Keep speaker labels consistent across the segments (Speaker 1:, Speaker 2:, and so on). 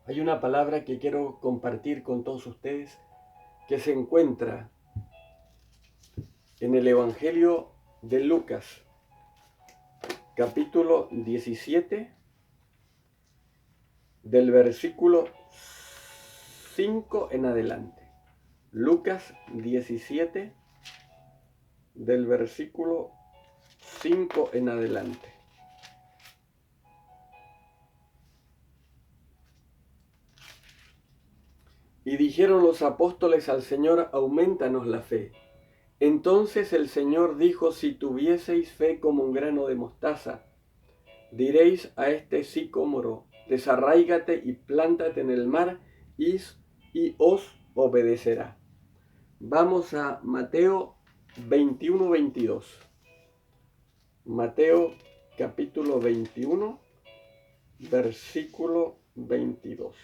Speaker 1: Hay una palabra que quiero compartir con todos ustedes que se encuentra en el Evangelio de Lucas, capítulo 17, del versículo 5 en adelante. Lucas 17, del versículo 5 en adelante. Y dijeron los apóstoles al Señor: aumentanos la fe. Entonces el Señor dijo: si tuvieseis fe como un grano de mostaza, diréis a este sicómoro: desarráigate y plántate en el mar, y os obedecerá. Vamos a Mateo 21-22. Mateo capítulo 21, versículo 22.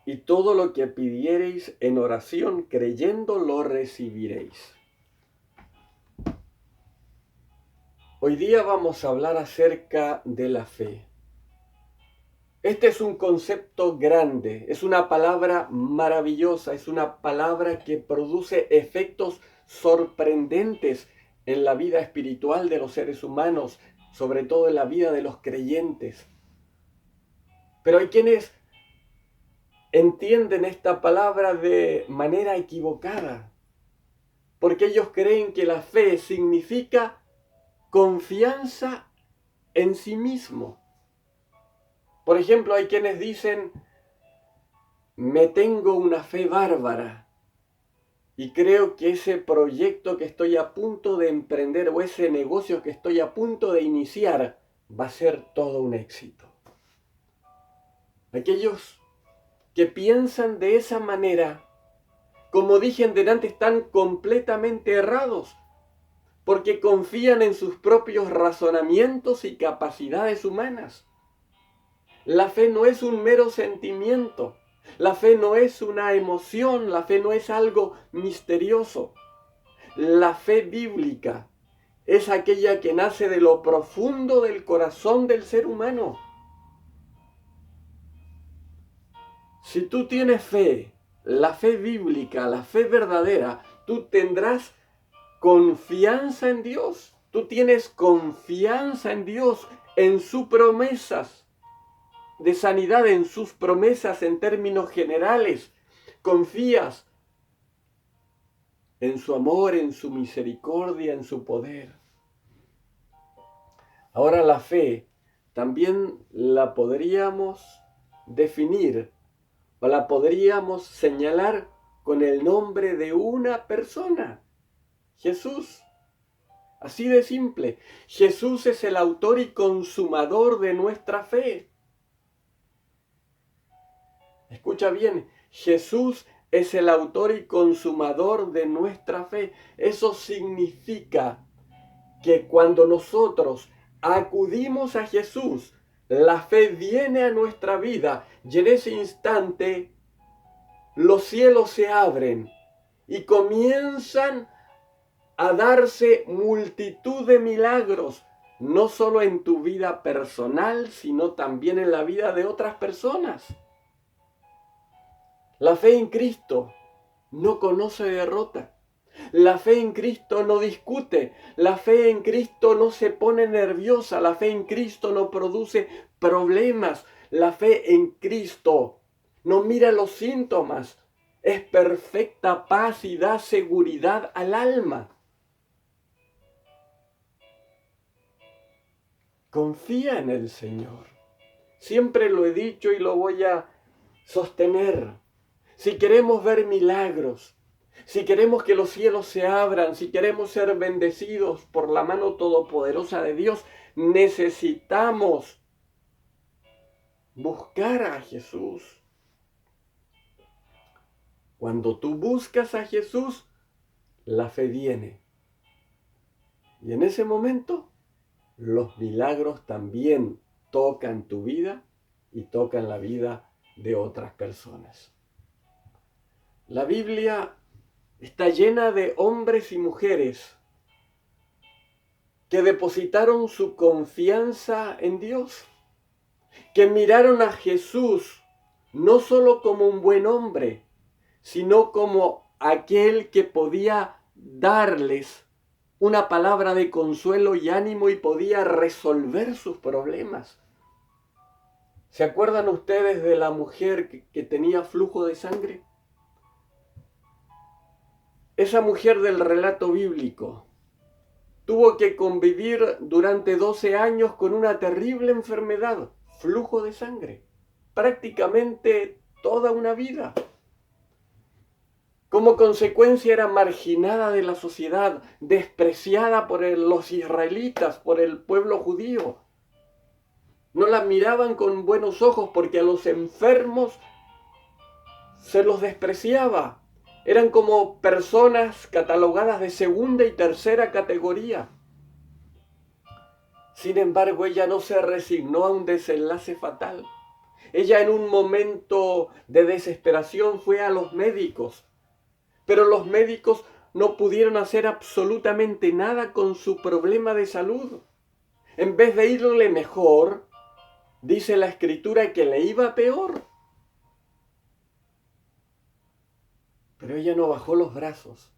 Speaker 1: Y todo lo que pidiereis en oración creyendo lo recibiréis. Hoy día vamos a hablar acerca de la fe. Este es un concepto grande, es una palabra maravillosa, es una palabra que produce efectos sorprendentes en la vida espiritual de los seres humanos, sobre todo en la vida de los creyentes. Pero hay quienes entienden esta palabra de manera equivocada, porque ellos creen que la fe significa confianza en sí mismo. Por ejemplo, hay quienes dicen: me tengo una fe bárbara y creo que ese proyecto que estoy a punto de emprender o ese negocio que estoy a punto de iniciar va a ser todo un éxito. Aquellos que piensan de esa manera, como dije delante, están completamente errados, porque confían en sus propios razonamientos y capacidades humanas. La fe no es un mero sentimiento, la fe no es una emoción, la fe no es algo misterioso. La fe bíblica es aquella que nace de lo profundo del corazón del ser humano. Si tú tienes fe, la fe bíblica, la fe verdadera, tú tendrás confianza en Dios. Tú tienes confianza en Dios, en sus promesas de sanidad, en sus promesas en términos generales. Confías en su amor, en su misericordia, en su poder. Ahora la fe también la podríamos definir o la podríamos señalar con el nombre de una persona: Jesús. Así de simple. Jesús es el autor y consumador de nuestra fe. Escucha bien, Jesús es el autor y consumador de nuestra fe. Eso significa que cuando nosotros acudimos a Jesús, la fe viene a nuestra vida y en ese instante los cielos se abren y comienzan a darse multitud de milagros, no solo en tu vida personal, sino también en la vida de otras personas. La fe en Cristo no conoce derrota. La fe en Cristo no discute, la fe en Cristo no se pone nerviosa, la fe en Cristo no produce problemas, la fe en Cristo no mira los síntomas, es perfecta paz y da seguridad al alma. Confía en el Señor. Siempre lo he dicho y lo voy a sostener. Si queremos ver milagros, si queremos que los cielos se abran, si queremos ser bendecidos por la mano todopoderosa de Dios, necesitamos buscar a Jesús. Cuando tú buscas a Jesús, la fe viene. Y en ese momento, los milagros también tocan tu vida y tocan la vida de otras personas. La Biblia está llena de hombres y mujeres que depositaron su confianza en Dios. que miraron a Jesús no solo como un buen hombre, sino como aquel que podía darles una palabra de consuelo y ánimo y podía resolver sus problemas. ¿Se acuerdan ustedes de la mujer que tenía flujo de sangre? Esa mujer del relato bíblico tuvo que convivir durante 12 años con una terrible enfermedad, flujo de sangre, prácticamente toda una vida. Como consecuencia era marginada de la sociedad, despreciada por los israelitas, por el pueblo judío. No la miraban con buenos ojos porque a los enfermos se los despreciaba. Eran como personas catalogadas de segunda y tercera categoría. Sin embargo, ella no se resignó a un desenlace fatal. Ella en un momento de desesperación fue a los médicos, pero los médicos no pudieron hacer absolutamente nada con su problema de salud. En vez de irle mejor, dice la Escritura que le iba peor. Pero ella no bajó los brazos,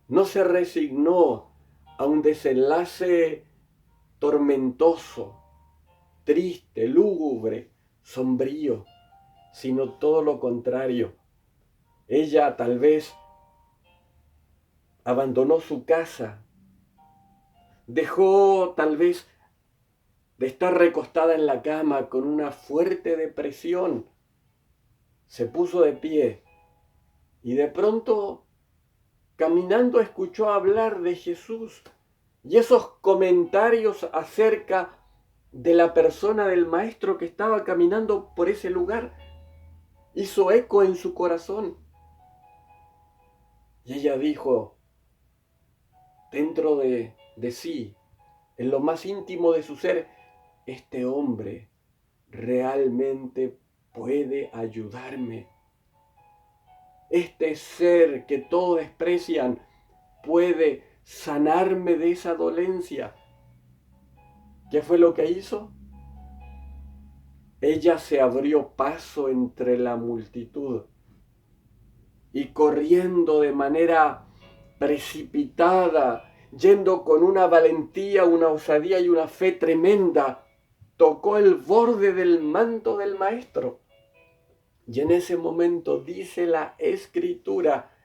Speaker 1: no se resignó a un desenlace tormentoso, triste, lúgubre, sombrío, sino todo lo contrario. Ella tal vez abandonó su casa, dejó tal vez de estar recostada en la cama con una fuerte depresión, se puso de pie y de pronto, caminando, escuchó hablar de Jesús y esos comentarios acerca de la persona del maestro que estaba caminando por ese lugar hizo eco en su corazón. Y ella dijo, dentro de sí, en lo más íntimo de su ser, este hombre realmente puede ayudarme. Este ser que todos desprecian puede sanarme de esa dolencia. ¿Qué fue lo que hizo? Ella se abrió paso entre la multitud y corriendo de manera precipitada, yendo con una valentía, una osadía y una fe tremenda, tocó el borde del manto del maestro. Y en ese momento dice la Escritura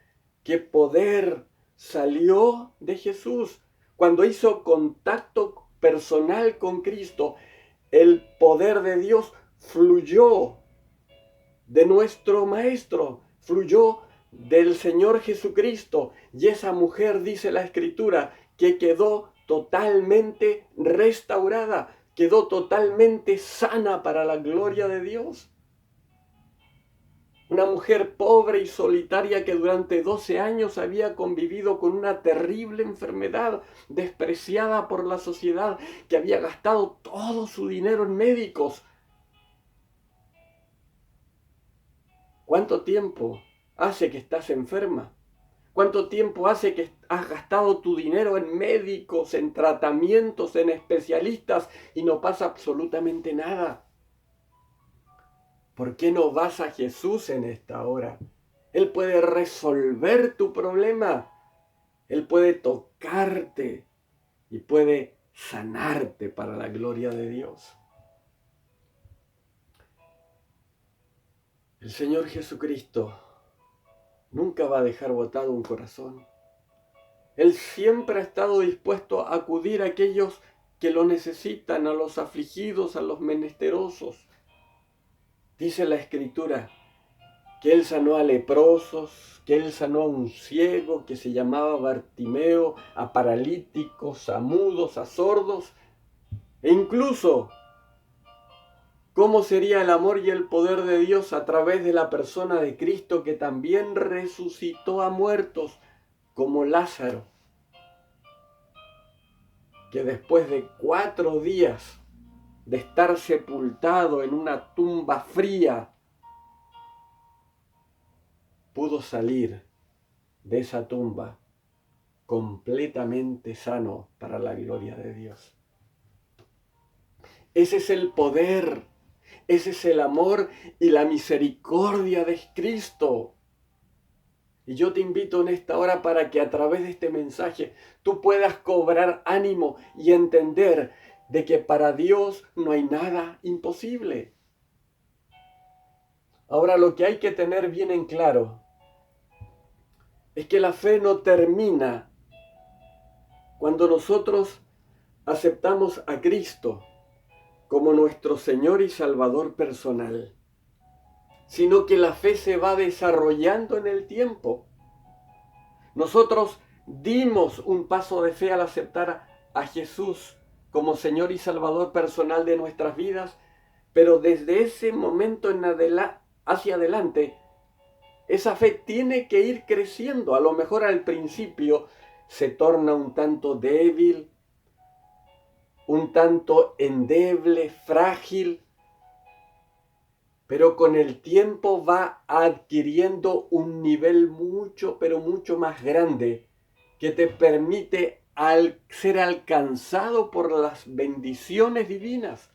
Speaker 1: que poder salió de Jesús. Cuando hizo contacto personal con Cristo, el poder de Dios fluyó de nuestro Maestro, fluyó del Señor Jesucristo. Y esa mujer, dice la Escritura, que quedó totalmente restaurada, quedó totalmente sana para la gloria de Dios. Una mujer pobre y solitaria que durante 12 años había convivido con una terrible enfermedad, despreciada por la sociedad, que había gastado todo su dinero en médicos. ¿Cuánto tiempo hace que estás enferma? ¿Cuánto tiempo hace que has gastado tu dinero en médicos, en tratamientos, en especialistas y no pasa absolutamente nada? ¿Por qué no vas a Jesús en esta hora? Él puede resolver tu problema. Él puede tocarte y puede sanarte para la gloria de Dios. El Señor Jesucristo nunca va a dejar botado un corazón. Él siempre ha estado dispuesto a acudir a aquellos que lo necesitan, a los afligidos, a los menesterosos. Dice la Escritura que Él sanó a leprosos, que Él sanó a un ciego que se llamaba Bartimeo, a paralíticos, a mudos, a sordos, e incluso cómo sería el amor y el poder de Dios a través de la persona de Cristo que también resucitó a muertos, como Lázaro, que después de 4 días de estar sepultado en una tumba fría, pudo salir de esa tumba completamente sano para la gloria de Dios. Ese es el poder, Ese es el amor y la misericordia de Cristo. Y yo te invito en esta hora para que a través de este mensaje tú puedas cobrar ánimo y entender de que para Dios no hay nada imposible. Ahora, lo que hay que tener bien en claro es que la fe no termina cuando nosotros aceptamos a Cristo como nuestro Señor y Salvador personal, sino que la fe se va desarrollando en el tiempo. Nosotros dimos un paso de fe al aceptar a Jesús como Señor y Salvador personal de nuestras vidas, pero desde ese momento hacia adelante, esa fe tiene que ir creciendo. A lo mejor al principio se torna un tanto débil, un tanto endeble, frágil, pero con el tiempo va adquiriendo un nivel mucho, pero mucho más grande que te permite ser alcanzado por las bendiciones divinas.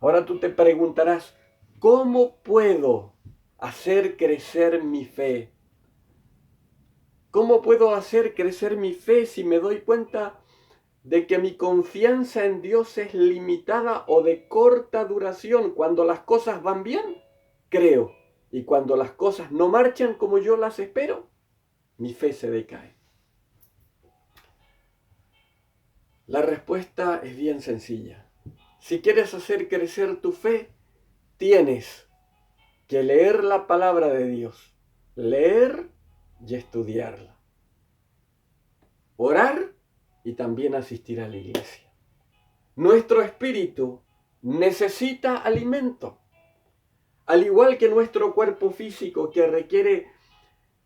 Speaker 1: Ahora tú te preguntarás, ¿cómo puedo hacer crecer mi fe? ¿Cómo puedo hacer crecer mi fe si me doy cuenta de que mi confianza en Dios es limitada o de corta duración? Cuando las cosas van bien, creo. Y cuando las cosas no marchan como yo las espero, mi fe se decae. La respuesta es bien sencilla. Si quieres hacer crecer tu fe, tienes que leer la palabra de Dios, leer y estudiarla, orar y también asistir a la iglesia. Nuestro espíritu necesita alimento, al igual que nuestro cuerpo físico que requiere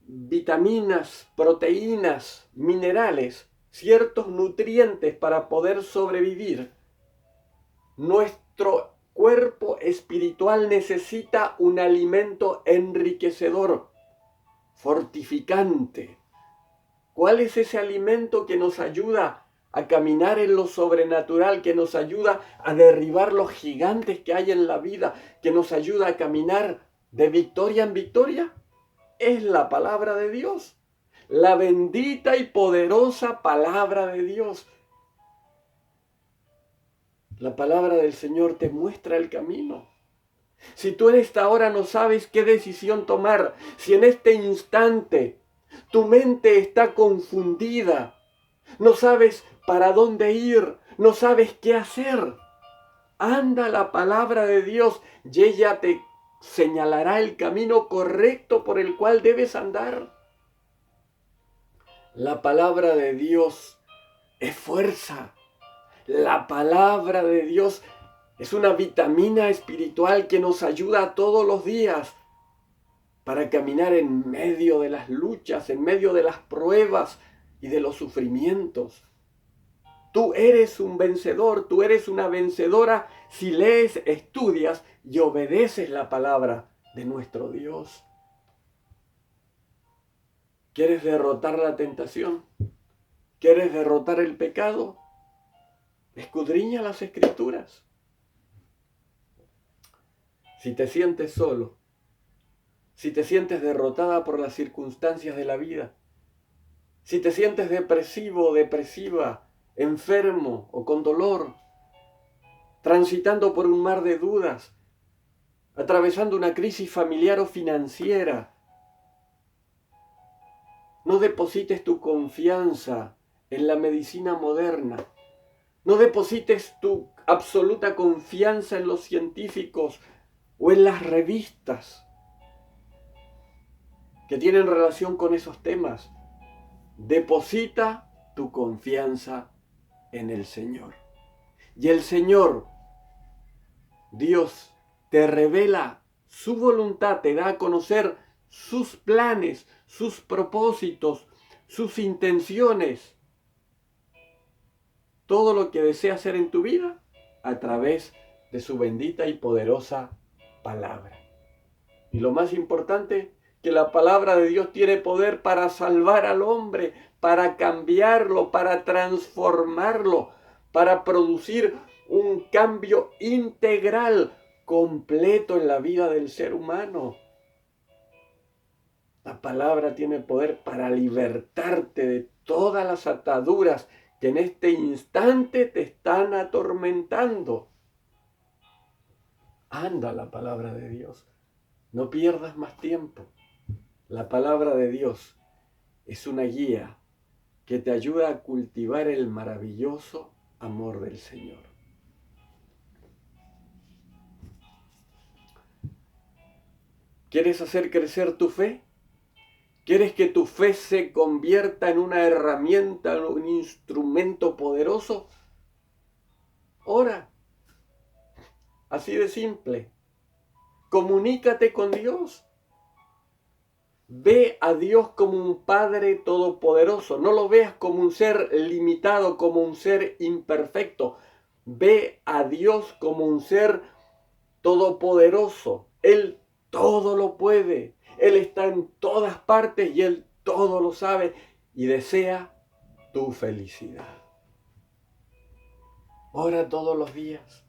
Speaker 1: vitaminas, proteínas, minerales, ciertos nutrientes para poder sobrevivir. Nuestro cuerpo espiritual necesita un alimento enriquecedor, fortificante. ¿Cuál es ese alimento que nos ayuda a caminar en lo sobrenatural, que nos ayuda a derribar los gigantes que hay en la vida, que nos ayuda a caminar de victoria en victoria? Es la palabra de Dios, la bendita y poderosa palabra de Dios. La palabra del Señor te muestra el camino. Si tú en esta hora no sabes qué decisión tomar, si en este instante tu mente está confundida, no sabes para dónde ir, no sabes qué hacer, anda a la palabra de Dios y ella te señalará el camino correcto por el cual debes andar. La palabra de Dios es fuerza. La palabra de Dios es una vitamina espiritual que nos ayuda todos los días para caminar en medio de las luchas, en medio de las pruebas y de los sufrimientos. Tú eres un vencedor, tú eres una vencedora si lees, estudias y obedeces la palabra de nuestro Dios. ¿Quieres derrotar la tentación? ¿Quieres derrotar el pecado? Escudriña las Escrituras. Si te sientes solo, si te sientes derrotada por las circunstancias de la vida, si te sientes depresivo o depresiva, enfermo o con dolor, transitando por un mar de dudas, atravesando una crisis familiar o financiera, no deposites tu confianza en la medicina moderna. No deposites tu absoluta confianza en los científicos o en las revistas que tienen relación con esos temas. Deposita tu confianza en el Señor. Y el Señor, Dios, te revela su voluntad, te da a conocer sus planes, sus propósitos, sus intenciones. Todo lo que desea hacer en tu vida a través de su bendita y poderosa palabra. Y lo más importante, que la palabra de Dios tiene poder para salvar al hombre, para cambiarlo, para transformarlo, para producir un cambio integral, completo en la vida del ser humano. La palabra tiene poder para libertarte de todas las ataduras que en este instante te están atormentando. Anda la palabra de Dios. No pierdas más tiempo. La palabra de Dios es una guía que te ayuda a cultivar el maravilloso amor del Señor. ¿Quieres hacer crecer tu fe? ¿Quieres que tu fe se convierta en una herramienta, en un instrumento poderoso? Ora. Así de simple. Comunícate con Dios. Ve a Dios como un Padre todopoderoso. No lo veas como un ser limitado, como un ser imperfecto. Ve a Dios como un ser todopoderoso. Él todo lo puede. Él está en todas partes y Él todo lo sabe y desea tu felicidad. Ora todos los días.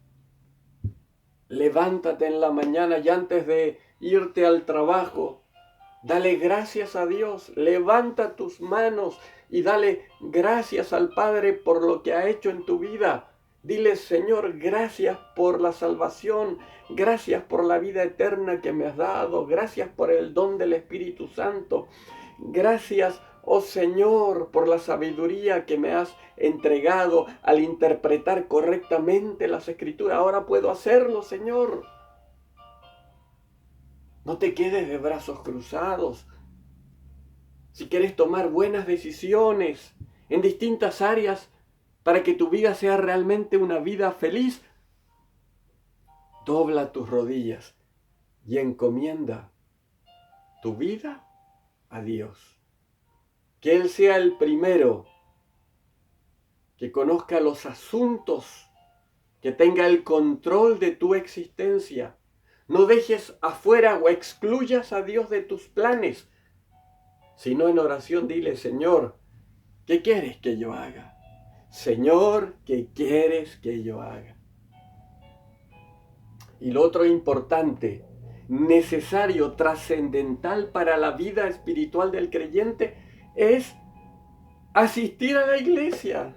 Speaker 1: Levántate en la mañana y antes de irte al trabajo, dale gracias a Dios. Levanta tus manos y dale gracias al Padre por lo que ha hecho en tu vida. Dile, Señor, gracias por la salvación, gracias por la vida eterna que me has dado, gracias por el don del Espíritu Santo, gracias, oh Señor, por la sabiduría que me has entregado al interpretar correctamente las Escrituras. Ahora puedo hacerlo, Señor. No te quedes de brazos cruzados. Si quieres tomar buenas decisiones en distintas áreas para que tu vida sea realmente una vida feliz, dobla tus rodillas y encomienda tu vida a Dios. Que Él sea el primero que conozca los asuntos, que tenga el control de tu existencia. No dejes afuera o excluyas a Dios de tus planes, sino en oración dile, Señor, ¿qué quieres que yo haga? Señor, ¿qué quieres que yo haga? Y lo otro importante, necesario, trascendental para la vida espiritual del creyente es asistir a la iglesia.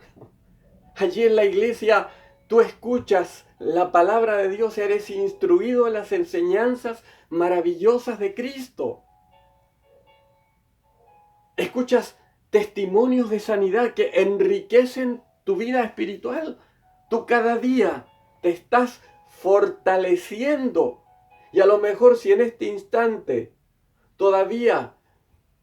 Speaker 1: Allí en la iglesia tú escuchas la palabra de Dios, eres instruido en las enseñanzas maravillosas de Cristo. Escuchas testimonios de sanidad que enriquecen tu vida espiritual. Tú cada día te estás fortaleciendo. Y a lo mejor si en este instante todavía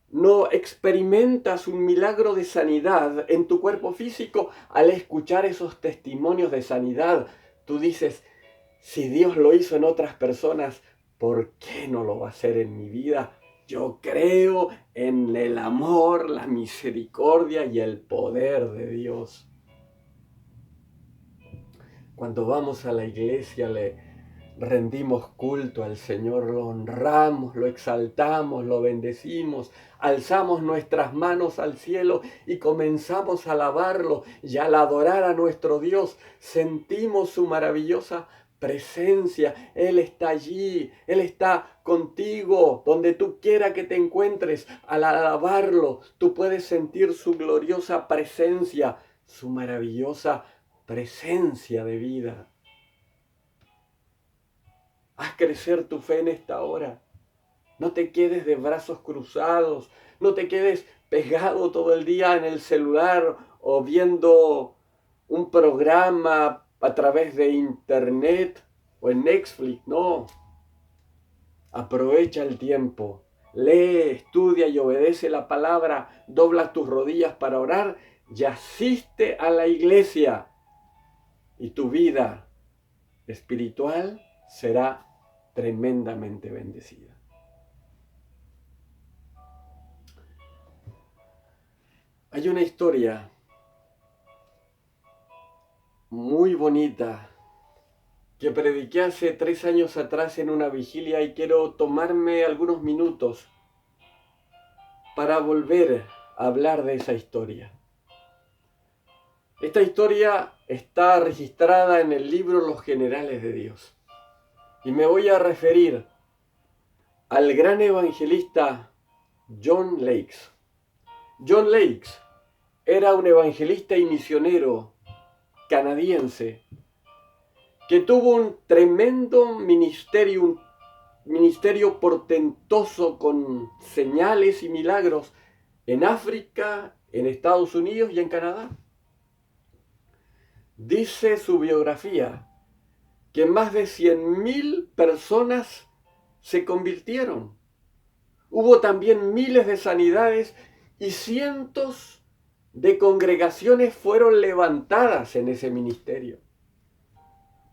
Speaker 1: no experimentas un milagro de sanidad en tu cuerpo físico, al escuchar esos testimonios de sanidad, tú dices, si Dios lo hizo en otras personas, ¿por qué no lo va a hacer en mi vida? Yo creo en el amor, la misericordia y el poder de Dios. Cuando vamos a la iglesia le rendimos culto al Señor, lo honramos, lo exaltamos, lo bendecimos, alzamos nuestras manos al cielo y comenzamos a alabarlo y al adorar a nuestro Dios. Sentimos su maravillosa presencia. Él está allí, Él está contigo, donde tú quiera que te encuentres. Al alabarlo, tú puedes sentir su gloriosa presencia, su maravillosa presencia de vida. Haz crecer tu fe en esta hora. No te quedes de brazos cruzados. No te quedes pegado todo el día en el celular o viendo un programa a través de internet o en Netflix. No. Aprovecha el tiempo. Lee, estudia y obedece la palabra. Dobla tus rodillas para orar y asiste a la iglesia. Y tu vida espiritual será tremendamente bendecida. Hay una historia muy bonita que prediqué hace 3 años atrás en una vigilia y quiero tomarme algunos minutos para volver a hablar de esa historia. Esta historia está registrada en el libro Los Generales de Dios. Y me voy a referir al gran evangelista John Lakes. John Lakes era un evangelista y misionero canadiense que tuvo un tremendo ministerio, un ministerio portentoso con señales y milagros en África, en Estados Unidos y en Canadá. Dice su biografía que más de 100.000 personas se convirtieron. Hubo también miles de sanidades y cientos de congregaciones fueron levantadas en ese ministerio.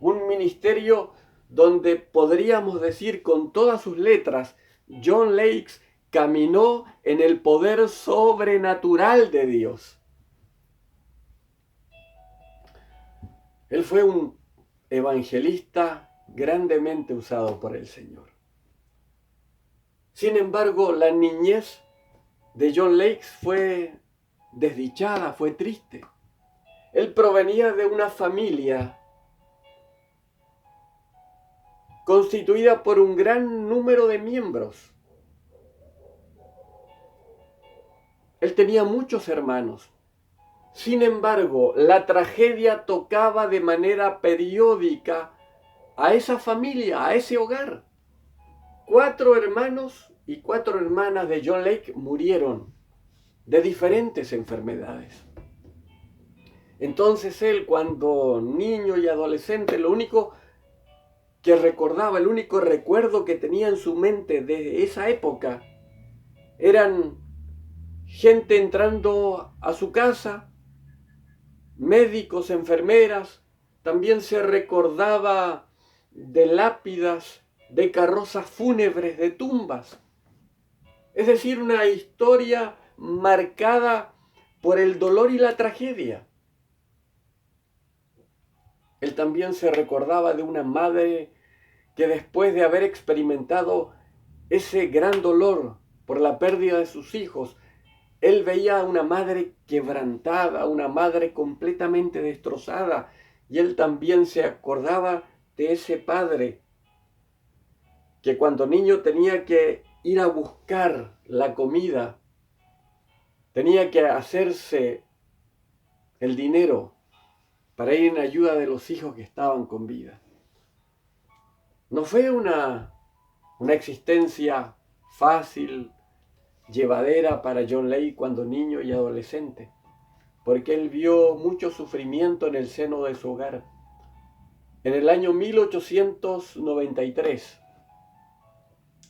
Speaker 1: Un ministerio donde podríamos decir con todas sus letras, John Lakes caminó en el poder sobrenatural de Dios. Él fue un evangelista grandemente usado por el Señor. Sin embargo, la niñez de John Lakes fue desdichada, fue triste. Él provenía de una familia constituida por un gran número de miembros. Él tenía muchos hermanos. Sin embargo, la tragedia tocaba de manera periódica a esa familia, a ese hogar. 4 hermanos y 4 hermanas de John Lake murieron de diferentes enfermedades. Entonces él, cuando niño y adolescente, lo único que recordaba, el único recuerdo que tenía en su mente de esa época, eran gente entrando a su casa, médicos, enfermeras. También se recordaba de lápidas, de carrozas fúnebres, de tumbas. Es decir, una historia marcada por el dolor y la tragedia. Él también se recordaba de una madre que después de haber experimentado ese gran dolor por la pérdida de sus hijos, él veía a una madre quebrantada, una madre completamente destrozada, y él también se acordaba de ese padre que cuando niño tenía que ir a buscar la comida, tenía que hacerse el dinero para ir en ayuda de los hijos que estaban con vida. No fue una existencia fácil, llevadera para John Lake cuando niño y adolescente, porque él vio mucho sufrimiento en el seno de su hogar. En el año 1893,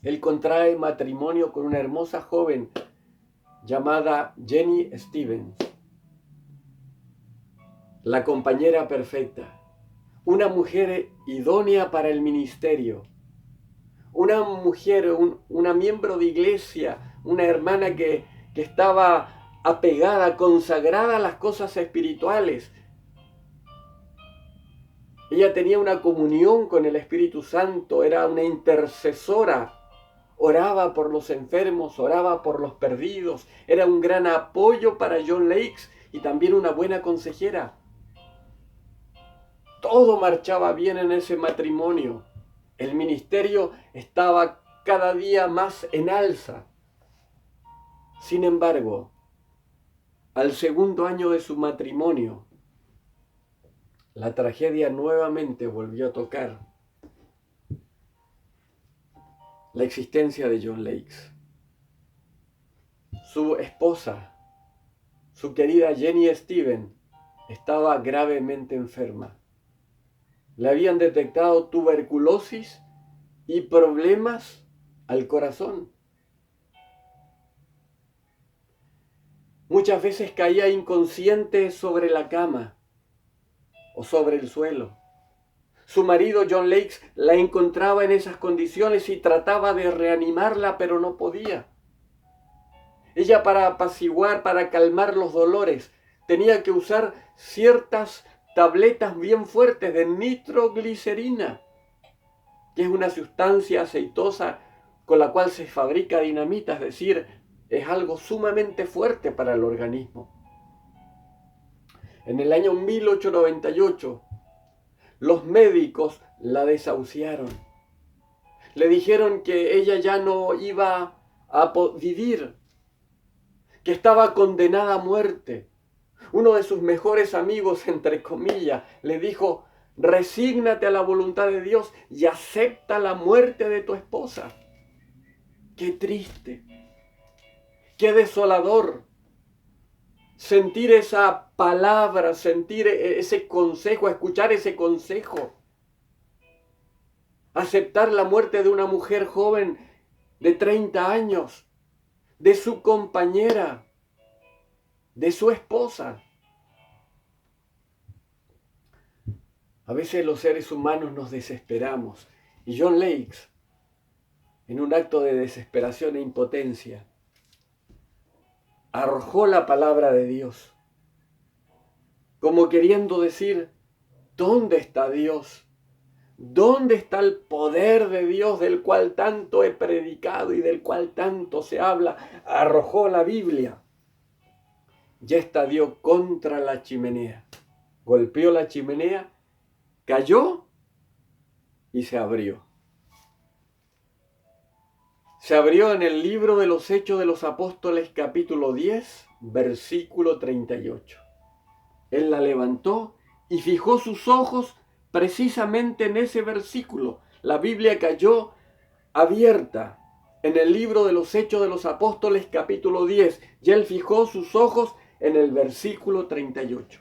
Speaker 1: él contrae matrimonio con una hermosa joven llamada Jenny Stevens, la compañera perfecta, una mujer idónea para el ministerio, una mujer, una miembro de iglesia, una hermana que estaba apegada, consagrada a las cosas espirituales. Ella tenía una comunión con el Espíritu Santo, era una intercesora, oraba por los enfermos, oraba por los perdidos, era un gran apoyo para John Lakes y también una buena consejera. Todo marchaba bien en ese matrimonio. El ministerio estaba cada día más en alza. Sin embargo, al segundo año de su matrimonio, la tragedia nuevamente volvió a tocar la existencia de John Lakes. Su esposa, su querida Jenny Stevens, estaba gravemente enferma. Le habían detectado tuberculosis y problemas al corazón. Muchas veces caía inconsciente sobre la cama o sobre el suelo. Su marido John Lakes la encontraba en esas condiciones y trataba de reanimarla, pero no podía. Ella, para apaciguar, para calmar los dolores, tenía que usar ciertas tabletas bien fuertes de nitroglicerina, que es una sustancia aceitosa con la cual se fabrica dinamita, es decir, es algo sumamente fuerte para el organismo. En el año 1898, los médicos la desahuciaron. Le dijeron que ella ya no iba a vivir, que estaba condenada a muerte. Uno de sus mejores amigos, entre comillas, le dijo: resígnate a la voluntad de Dios y acepta la muerte de tu esposa. Qué triste, qué desolador sentir esa palabra, sentir ese consejo, escuchar ese consejo. Aceptar la muerte de una mujer joven de 30 años, de su compañera, de su esposa. A veces los seres humanos nos desesperamos. Y John Lakes, en un acto de desesperación e impotencia, arrojó la palabra de Dios, como queriendo decir: ¿dónde está Dios? ¿Dónde está el poder de Dios del cual tanto he predicado y del cual tanto se habla? Arrojó la Biblia y esta dio contra la chimenea. Golpeó la chimenea, cayó y se abrió. Se abrió en el libro de los Hechos de los Apóstoles, capítulo 10, versículo 38. Él la levantó y fijó sus ojos precisamente en ese versículo. La Biblia cayó abierta en el libro de los Hechos de los Apóstoles, capítulo 10, y él fijó sus ojos en el versículo 38.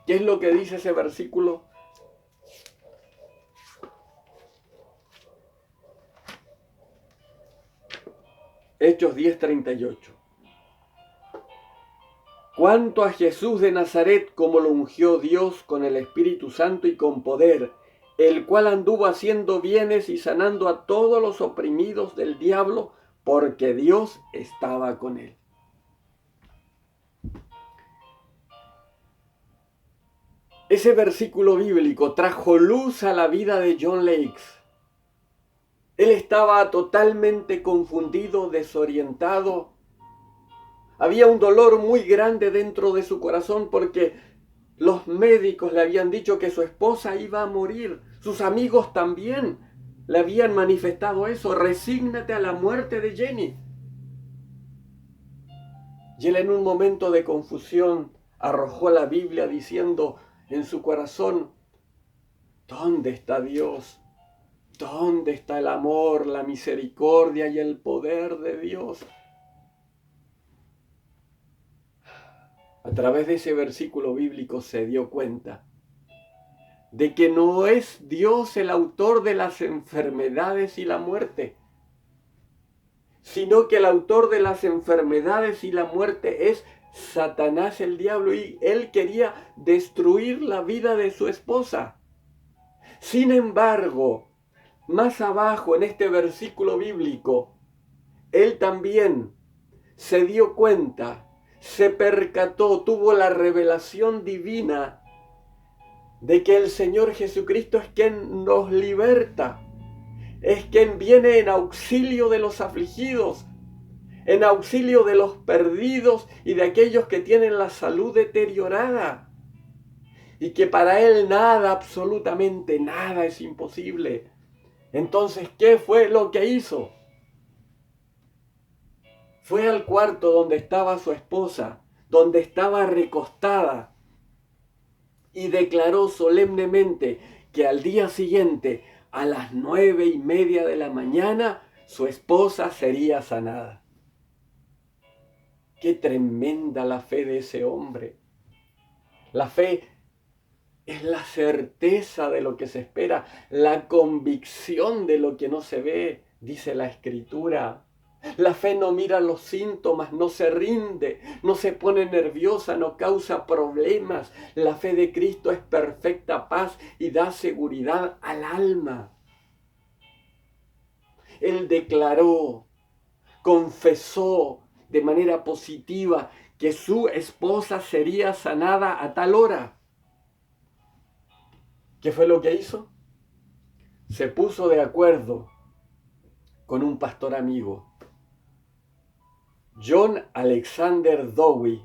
Speaker 1: ¿Qué es lo que dice ese versículo? Hechos 10:38. Cuanto a Jesús de Nazaret, como lo ungió Dios con el Espíritu Santo y con poder, el cual anduvo haciendo bienes y sanando a todos los oprimidos del diablo, porque Dios estaba con él. Ese versículo bíblico trajo luz a la vida de John Lakes. Él estaba totalmente confundido, desorientado. Había un dolor muy grande dentro de su corazón porque los médicos le habían dicho que su esposa iba a morir. Sus amigos también le habían manifestado eso: resígnate a la muerte de Jenny. Y él, en un momento de confusión, arrojó la Biblia diciendo en su corazón: ¿dónde está Dios? ¿Dónde está el amor, la misericordia y el poder de Dios? A través de ese versículo bíblico se dio cuenta de que no es Dios el autor de las enfermedades y la muerte, sino que el autor de las enfermedades y la muerte es Satanás, el diablo, y él quería destruir la vida de su esposa. Sin embargo, más abajo en este versículo bíblico, él también se dio cuenta, se percató, tuvo la revelación divina de que el Señor Jesucristo es quien nos liberta, es quien viene en auxilio de los afligidos, en auxilio de los perdidos y de aquellos que tienen la salud deteriorada, y que para Él nada, absolutamente nada es imposible. Entonces, ¿qué fue lo que hizo? Fue al cuarto donde estaba su esposa, donde estaba recostada, y declaró solemnemente que al día siguiente, a las 9:30 de la mañana, su esposa sería sanada. Qué tremenda la fe de ese hombre. La fe es la certeza de lo que se espera, la convicción de lo que no se ve, dice la Escritura. La fe no mira los síntomas, no se rinde, no se pone nerviosa, no causa problemas. La fe de Cristo es perfecta paz y da seguridad al alma. Él declaró, confesó de manera positiva que su esposa sería sanada a tal hora. ¿Qué fue lo que hizo? Se puso de acuerdo con un pastor amigo, John Alexander Dowie,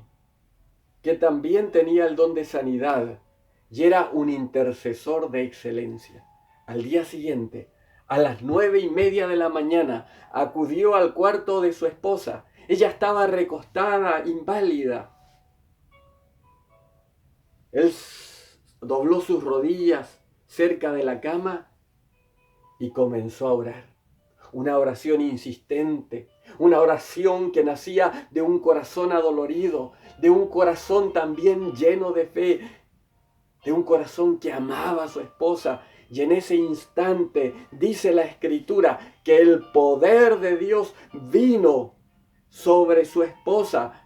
Speaker 1: que también tenía el don de sanidad y era un intercesor de excelencia. Al día siguiente, a las 9:30 de la mañana, acudió al cuarto de su esposa. Ella estaba recostada, inválida. Él dobló sus rodillas cerca de la cama y comenzó a orar. Una oración insistente, una oración que nacía de un corazón adolorido, de un corazón también lleno de fe, de un corazón que amaba a su esposa. Y en ese instante dice la Escritura que el poder de Dios vino sobre su esposa.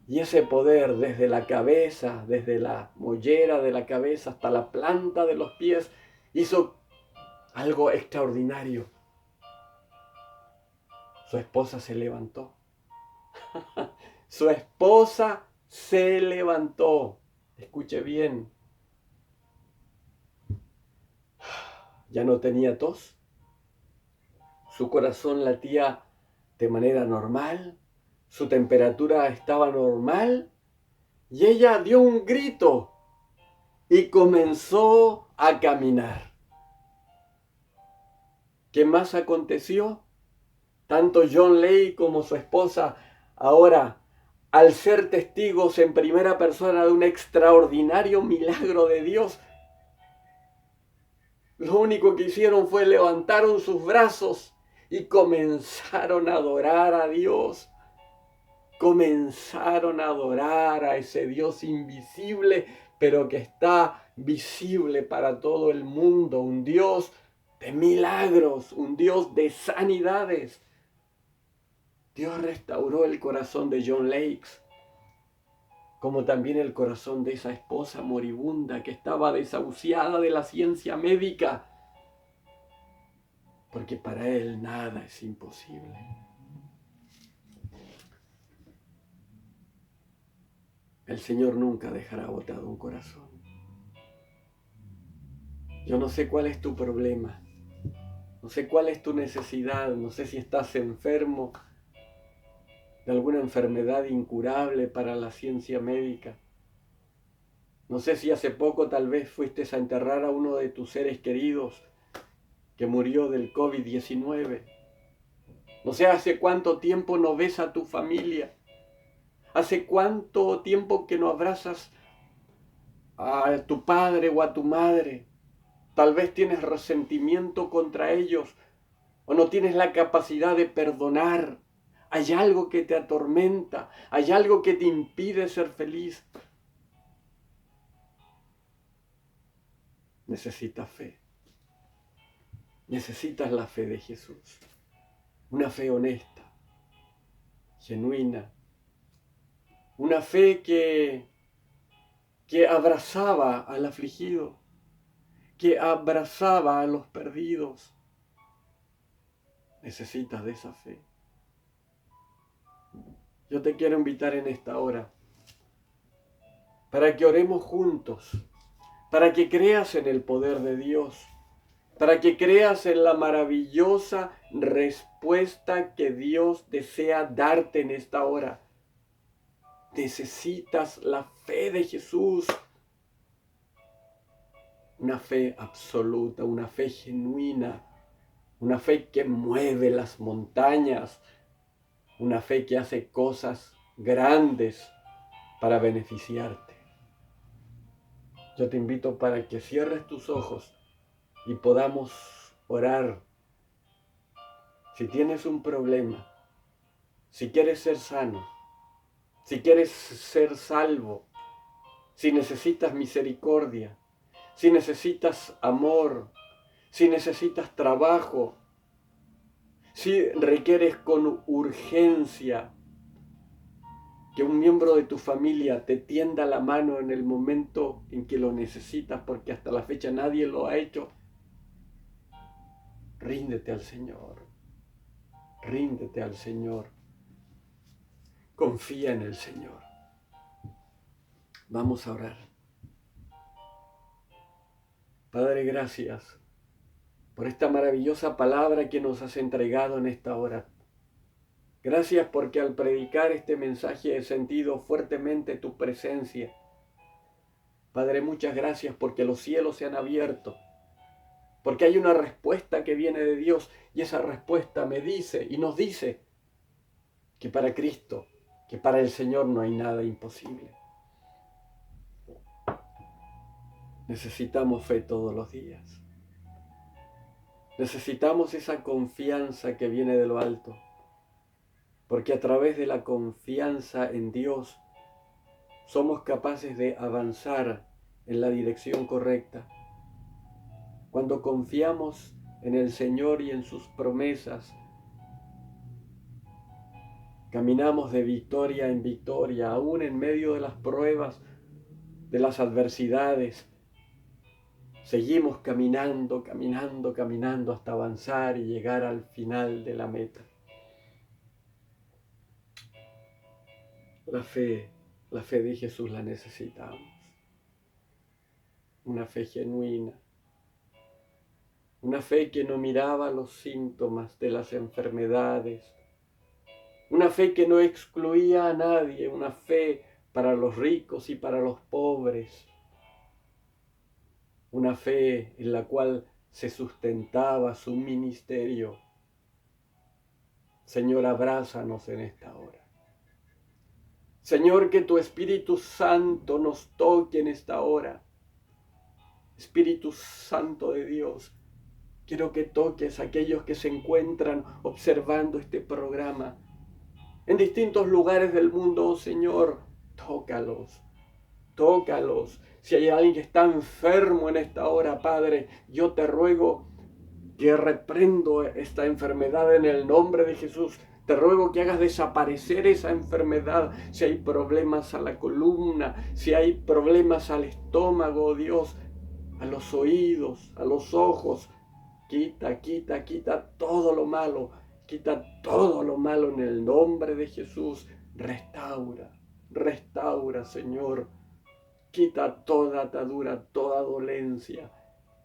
Speaker 1: Y ese poder desde la cabeza, desde la mollera de la cabeza hasta la planta de los pies, hizo algo extraordinario. Su esposa se levantó. Su esposa se levantó. Escuche bien. Ya no tenía tos. Su corazón latía de manera normal. Su temperatura estaba normal. Y ella dio un grito y comenzó a caminar. ¿Qué más aconteció? Tanto John Lay como su esposa ahora, al ser testigos en primera persona de un extraordinario milagro de Dios, lo único que hicieron fue levantaron sus brazos y comenzaron a adorar a Dios. Comenzaron a adorar a ese Dios invisible, pero que está visible para todo el mundo. Un Dios de milagros, un Dios de sanidades. Dios restauró el corazón de John Lakes, como también el corazón de esa esposa moribunda que estaba desahuciada de la ciencia médica, porque para él nada es imposible. El Señor nunca dejará botado un corazón. Yo no sé cuál es tu problema, no sé cuál es tu necesidad, no sé si estás enfermo de alguna enfermedad incurable para la ciencia médica. No sé si hace poco tal vez fuiste a enterrar a uno de tus seres queridos que murió del COVID-19. No sé hace cuánto tiempo no ves a tu familia. Hace cuánto tiempo que no abrazas a tu padre o a tu madre. Tal vez tienes resentimiento contra ellos o no tienes la capacidad de perdonar. Hay algo que te atormenta, hay algo que te impide ser feliz. Necesitas fe. Necesitas la fe de Jesús. Una fe honesta, genuina. Una fe que abrazaba al afligido, que abrazaba a los perdidos. Necesitas de esa fe. Yo te quiero invitar en esta hora para que oremos juntos, para que creas en el poder de Dios, para que creas en la maravillosa respuesta que Dios desea darte en esta hora. Necesitas la fe de Jesús, una fe absoluta, una fe genuina, una fe que mueve las montañas, una fe que hace cosas grandes para beneficiarte. Yo te invito para que cierres tus ojos y podamos orar. Si tienes un problema, si quieres ser sano, si quieres ser salvo, si necesitas misericordia, si necesitas amor, si necesitas trabajo, si requieres con urgencia que un miembro de tu familia te tienda la mano en el momento en que lo necesitas, porque hasta la fecha nadie lo ha hecho, ríndete al Señor. Ríndete al Señor. Confía en el Señor. Vamos a orar. Padre, gracias por esta maravillosa palabra que nos has entregado en esta hora. Gracias porque al predicar este mensaje he sentido fuertemente tu presencia. Padre, muchas gracias porque los cielos se han abierto, porque hay una respuesta que viene de Dios y esa respuesta me dice y nos dice que para Cristo, que para el Señor no hay nada imposible. Necesitamos fe todos los días. Necesitamos esa confianza que viene de lo alto, porque a través de la confianza en Dios somos capaces de avanzar en la dirección correcta. Cuando confiamos en el Señor y en sus promesas, caminamos de victoria en victoria, aún en medio de las pruebas, de las adversidades. Seguimos caminando, caminando, caminando hasta avanzar y llegar al final de la meta. La fe de Jesús la necesitamos. Una fe genuina. Una fe que no miraba los síntomas de las enfermedades. Una fe que no excluía a nadie. Una fe para los ricos y para los pobres. Una fe en la cual se sustentaba su ministerio. Señor, abrázanos en esta hora. Señor, que tu Espíritu Santo nos toque en esta hora. Espíritu Santo de Dios, quiero que toques a aquellos que se encuentran observando este programa en distintos lugares del mundo. Oh Señor, tócalos, tócalos. Si hay alguien que está enfermo en esta hora, Padre, yo te ruego que reprendo esta enfermedad en el nombre de Jesús. Te ruego que hagas desaparecer esa enfermedad. Si hay problemas a la columna, si hay problemas al estómago, oh Dios, a los oídos, a los ojos, quita, quita, quita todo lo malo. Quita todo lo malo en el nombre de Jesús. Restaura, restaura, Señor. Quita toda atadura, toda dolencia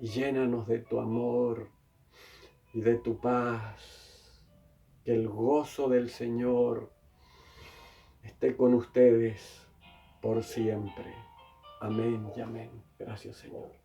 Speaker 1: y llénanos de tu amor y de tu paz. Que el gozo del Señor esté con ustedes por siempre. Amén y amén. Gracias, Señor.